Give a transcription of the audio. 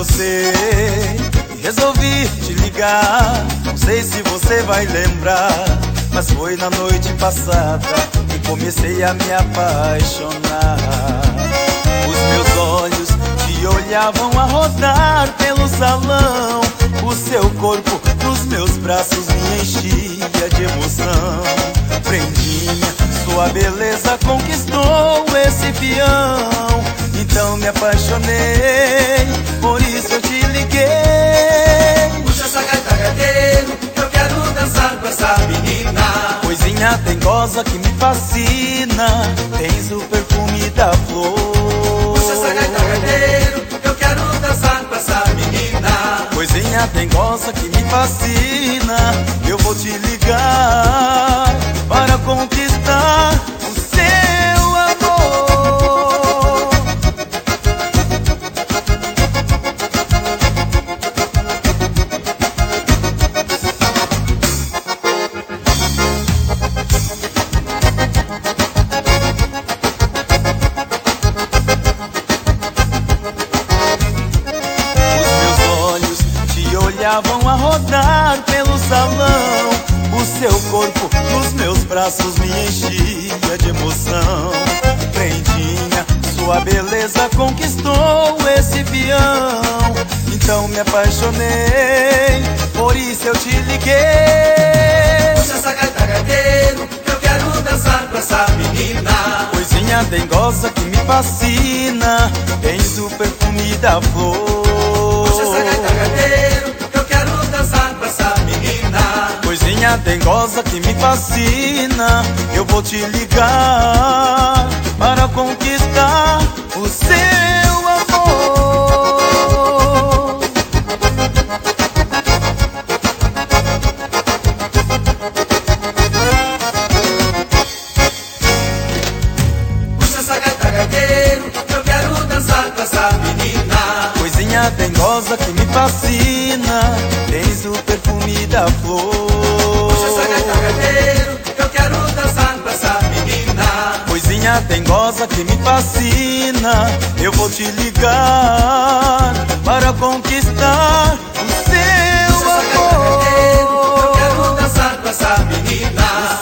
você, resolvi te ligar. Não sei se você vai lembrar, mas foi na noite passada que comecei a me apaixonar. Os meus olhos te olhavam a rodar pelo salão. O seu corpo nos meus braços me enchia de emoção. Prendinha, sua beleza conquistou esse peão. Então me apaixonei, por isso eu te liguei. Puxa essa gaita, gaiteiro, eu quero dançar com essa menina. Coisinha dengosa que me fascina, tens o perfume da flor. Puxa essa gaita, gaiteiro, eu quero dançar com essa menina. Coisinha dengosa que me fascina, eu vou te ligar para conquistar o seu amor. Olhavam a rodar pelo salão. O seu corpo nos meus braços me enchia de emoção. Prendinha, sua beleza conquistou esse peão. Então me apaixonei, por isso eu te liguei. Puxa essa gaita, gaiteiro, eu quero dançar com essa menina. Coisinha dengosa que me fascina, tens o perfume da flor. Puxa essa gaita, gaiteiro, eu quero dançar com essa menina. Coisinha dengosa que me fascina, eu vou te ligar para conquistar o seu amor. Puxa essa gaita, gaiteiro, eu quero dançar com essa menina. Coisinha dengosa que me fascina, tens o perfume da flor. Puxa essa gaita, gaiteiro, eu quero dançar com essa menina. Coisinha dengosa que me fascina, eu vou te ligar para conquistar o seu Puxa essa gaita, amor. gaiteiro, eu quero dançar com essa menina.